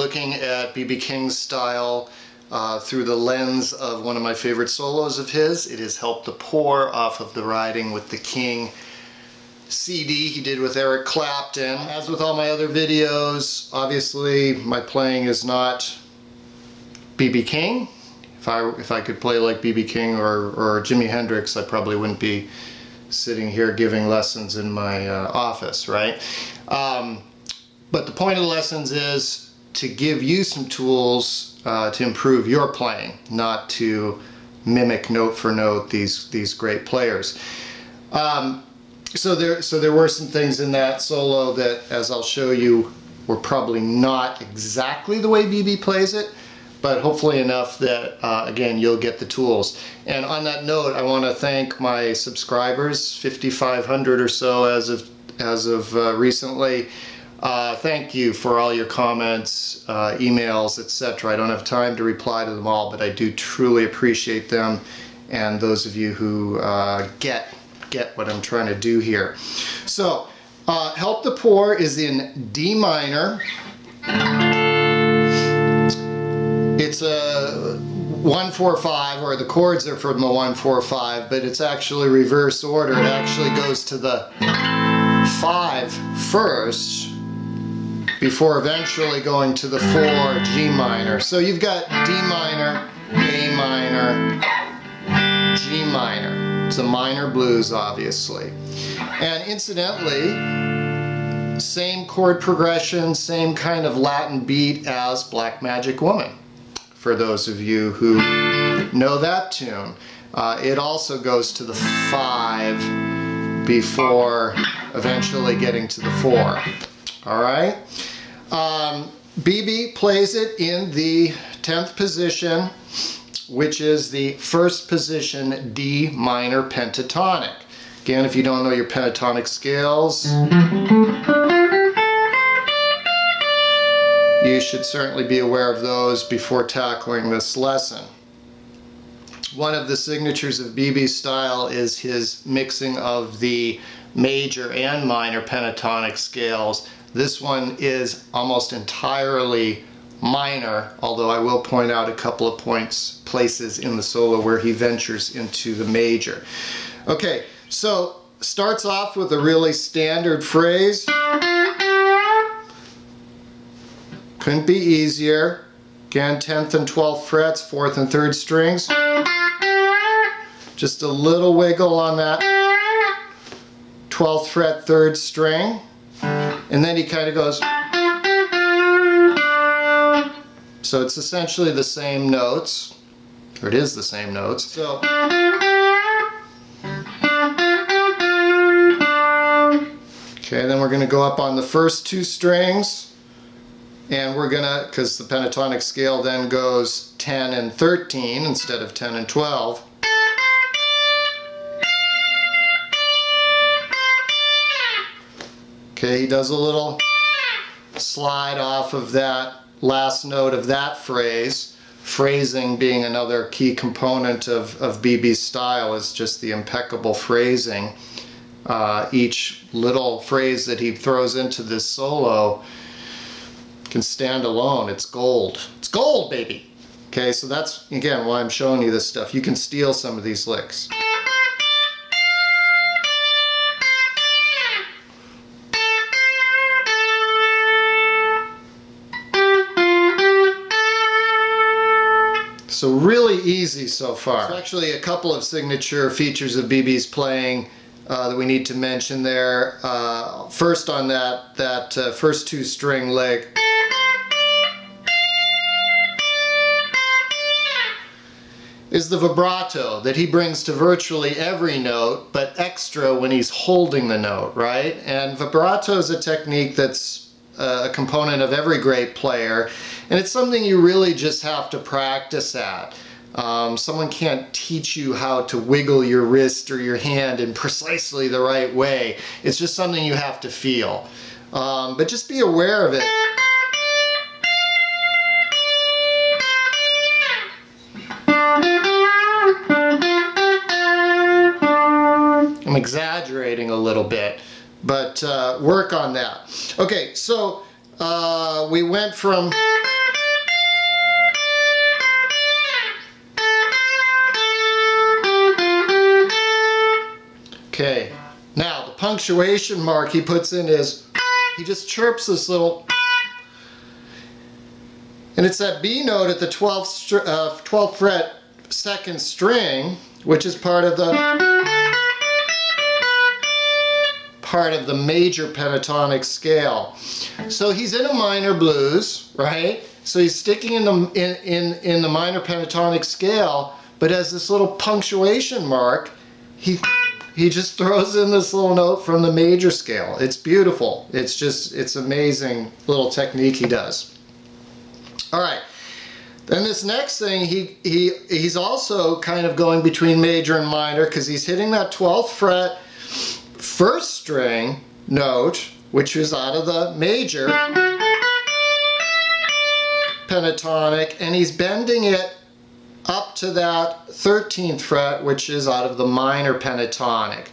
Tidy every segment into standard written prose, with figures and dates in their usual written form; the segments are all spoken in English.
looking at B.B. King's style through the lens of one of my favorite solos of his. It is Help the Poor off of the Riding with the King CD he did with Eric Clapton. As with all my other videos, obviously my playing is not B.B. King. If I could play like B.B. King or Jimi Hendrix, I probably wouldn't be sitting here giving lessons in my office, right? But the point of the lessons is to give you some tools to improve your playing, not to mimic note for note these great players. So there were some things in that solo that, as I'll show you, were probably not exactly the way BB plays it, but hopefully enough that again, you'll get the tools. And on that note, I want to thank my subscribers, 5,500 or so as of recently. Thank you for all your comments, emails, etc. I don't have time to reply to them all, but I do truly appreciate them, and those of you who get what I'm trying to do here. So, Help the Poor is in D minor. It's a 1-4-5, or the chords are from the 1-4-5, but it's actually reverse order. It actually goes to the 5 first, before eventually going to the 4 G minor. So you've got D minor, A minor, G minor. It's a minor blues, obviously. And incidentally, same chord progression, same kind of Latin beat as Black Magic Woman, for those of you who know that tune. It also goes to the 5 before eventually getting to the 4. Alright? BB plays it in the 10th position, which is the first position D minor pentatonic. Again, if you don't know your pentatonic scales, you should certainly be aware of those before tackling this lesson. One of the signatures of BB's style is his mixing of the major and minor pentatonic scales. This one is almost entirely minor, although I will point out a couple of places in the solo where he ventures into the major. Okay, so starts off with a really standard phrase. Couldn't be easier. Again, 10th and 12th frets, 4th and 3rd strings. Just a little wiggle on that 12th fret, 3rd string. And then he kind of goes. So it's essentially the same notes, or it is the same notes. So okay, then we're going to go up on the first 2 strings, and we're going to, because the pentatonic scale then goes 10 and 13 instead of 10 and 12. Okay, he does a little slide off of that last note of that phrase. Phrasing being another key component of BB's style is just the impeccable phrasing. Each little phrase that he throws into this solo can stand alone. It's gold. It's gold, baby! Okay, so that's, again, why I'm showing you this stuff. You can steal some of these licks. So really easy so far. There's actually a couple of signature features of BB's playing that we need to mention there. First on that first 2 string lick. Is the vibrato that he brings to virtually every note, but extra when he's holding the note, right? And vibrato is a technique that's a component of every great player, and it's something you really just have to practice at. Someone can't teach you how to wiggle your wrist or your hand in precisely the right way. It's just something you have to feel. But just be aware of it. I'm exaggerating a little bit, but work on that. Okay, so we went from Okay, now the punctuation mark he puts in is, he just chirps this little, and it's that B note at the 12th fret second string, which is part of the major pentatonic scale. So he's in a minor blues, right? So he's sticking in the minor pentatonic scale, but as this little punctuation mark, he just throws in this little note from the major scale. It's beautiful. It's amazing little technique he does. All right. Then this next thing, he's also kind of going between major and minor because he's hitting that 12th fret first string note, which is out of the major pentatonic, and he's bending it up to that 13th fret, which is out of the minor pentatonic.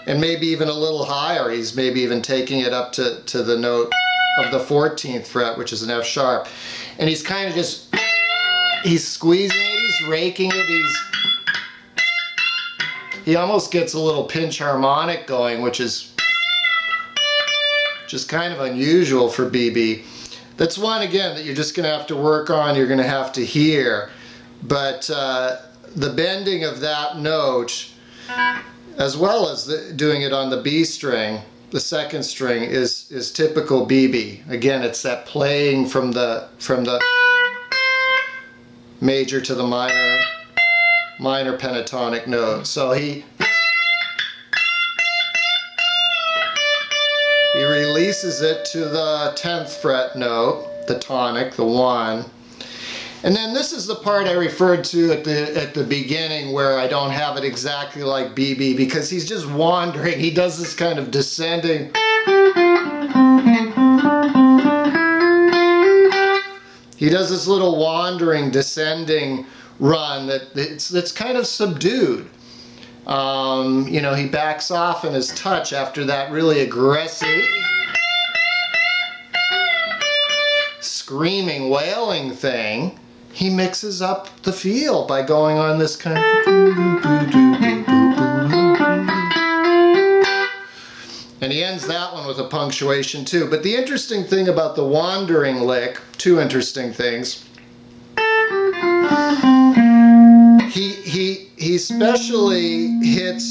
And maybe even a little higher, he's maybe even taking it up to the note of the 14th fret, which is an F sharp. And he's kind of just, he's squeezing it, he's raking it, he almost gets a little pinch harmonic going, which is just kind of unusual for BB. That's one, again, that you're just going to have to work on, you're going to have to hear. But the bending of that note, as well as doing it on the B string, the second string, is typical BB. Again, it's that playing from the major to the minor pentatonic note. So he releases it to the 10th fret note, the tonic, the 1. And then this is the part I referred to at the beginning where I don't have it exactly like BB, because he's just wandering. He does this kind of descending. He does this little wandering, descending run that's kind of subdued. You know, he backs off in his touch after that really aggressive, screaming, wailing thing. He mixes up the feel by going on this kind of, and he ends that one with a punctuation too. But the interesting thing about the wandering lick, two interesting things. He especially hits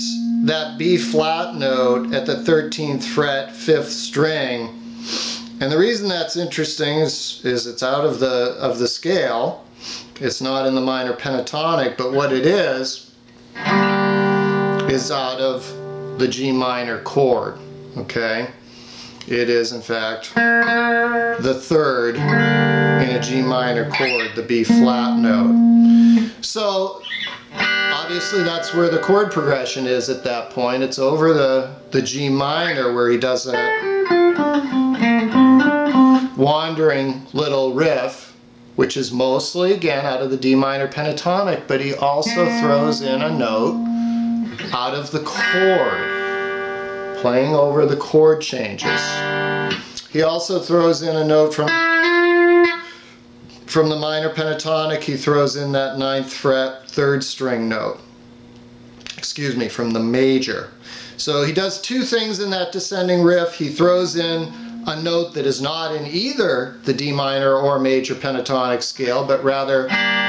that B flat note at the 13th fret, 5th string. And the reason that's interesting is it's out of the scale. It's not in the minor pentatonic, but what it is out of the G minor chord, okay? It is, in fact, the third in a G minor chord, the B flat note. So, obviously that's where the chord progression is at that point. It's over the G minor where he does that wandering little riff, which is mostly, again, out of the D minor pentatonic, but he also throws in a note out of the chord, playing over the chord changes. He also throws in a note from the minor pentatonic. He throws in that 9th fret, 3rd string note. Excuse me, from the major. So he does two things in that descending riff. He throws in a note that is not in either the D minor or major pentatonic scale, but rather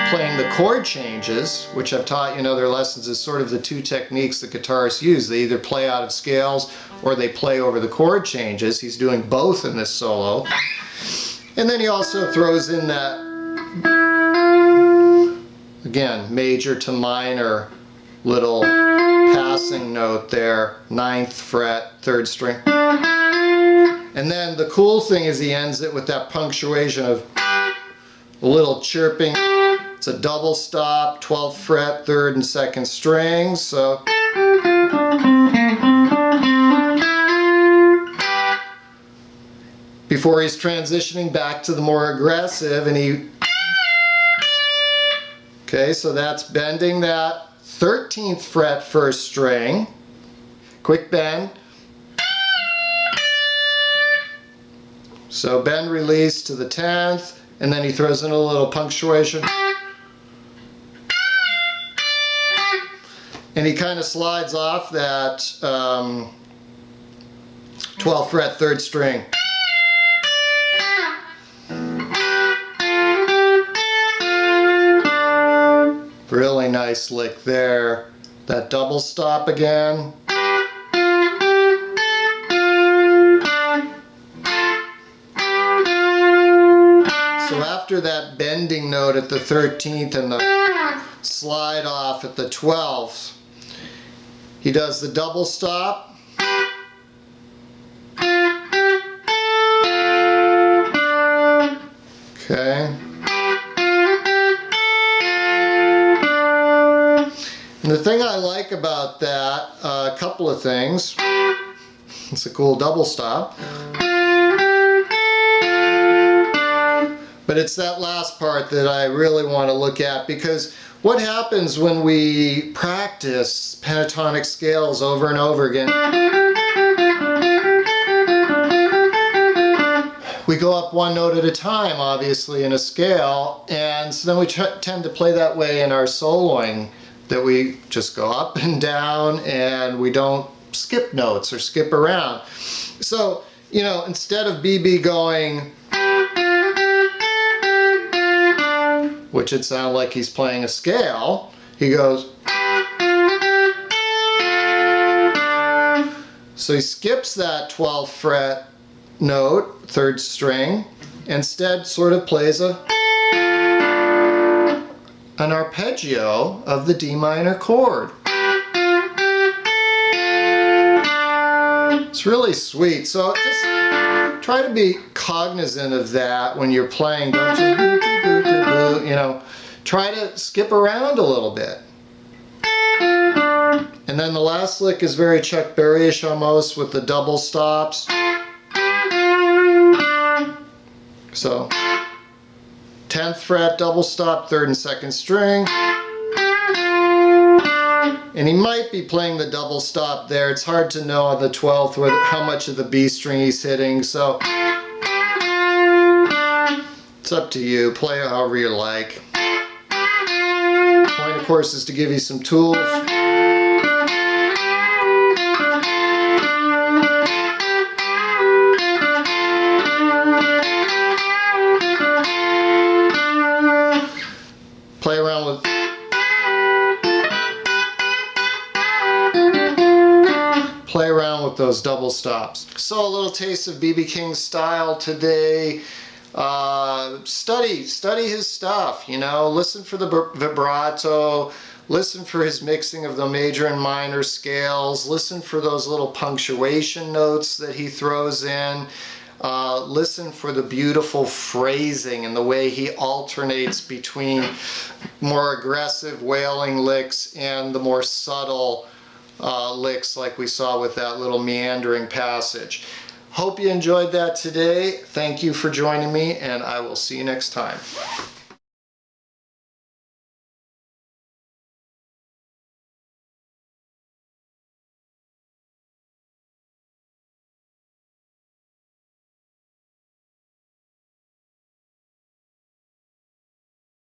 playing the chord changes, which I've taught you in other lessons is sort of the two techniques that guitarists use. They either play out of scales or they play over the chord changes. He's doing both in this solo. And then he also throws in that, again, major to minor little passing note there, 9th fret, 3rd string. And then the cool thing is he ends it with that punctuation of a little chirping. It's a double stop, 12th fret, 3rd and 2nd strings. So before he's transitioning back to the more aggressive, and he, okay, so that's bending that 13th fret 1st string, quick bend. So bend, release to the 10th, and then he throws in a little punctuation. and he kind of slides off that 12th fret 3rd string. Really nice lick there. That double stop again. So after that bending note at the 13th and the slide off at the 12th, he does the double stop. Okay. And the thing I like about that, a couple of things. It's a cool double stop. But it's that last part that I really want to look at, because what happens when we practice pentatonic scales over and over again? We go up one note at a time, obviously, in a scale, and so then we tend to play that way in our soloing, that we just go up and down and we don't skip notes or skip around. So, you know, instead of BB going, which it sounds like he's playing a scale, he goes, so he skips that 12th fret note, 3rd string, instead sort of plays an arpeggio of the D minor chord. It's really sweet. So just try to be cognizant of that when you're playing. Don't just you know, try to skip around a little bit. And then the last lick is very Chuck Berry-ish almost, with the double stops. So 10th fret double stop, 3rd and 2nd string. And he might be playing the double stop there. It's hard to know on the 12th how much of the B string he's hitting, so it's up to you. Play it however you like. Point, of course, is to give you some tools. Play around with those double stops. So a little taste of B.B. King's style today. Study his stuff, you know, listen for the vibrato, listen for his mixing of the major and minor scales, listen for those little punctuation notes that he throws in, listen for the beautiful phrasing and the way he alternates between more aggressive wailing licks and the more subtle licks like we saw with that little meandering passage. Hope you enjoyed that today. Thank you for joining me, and I will see you next time.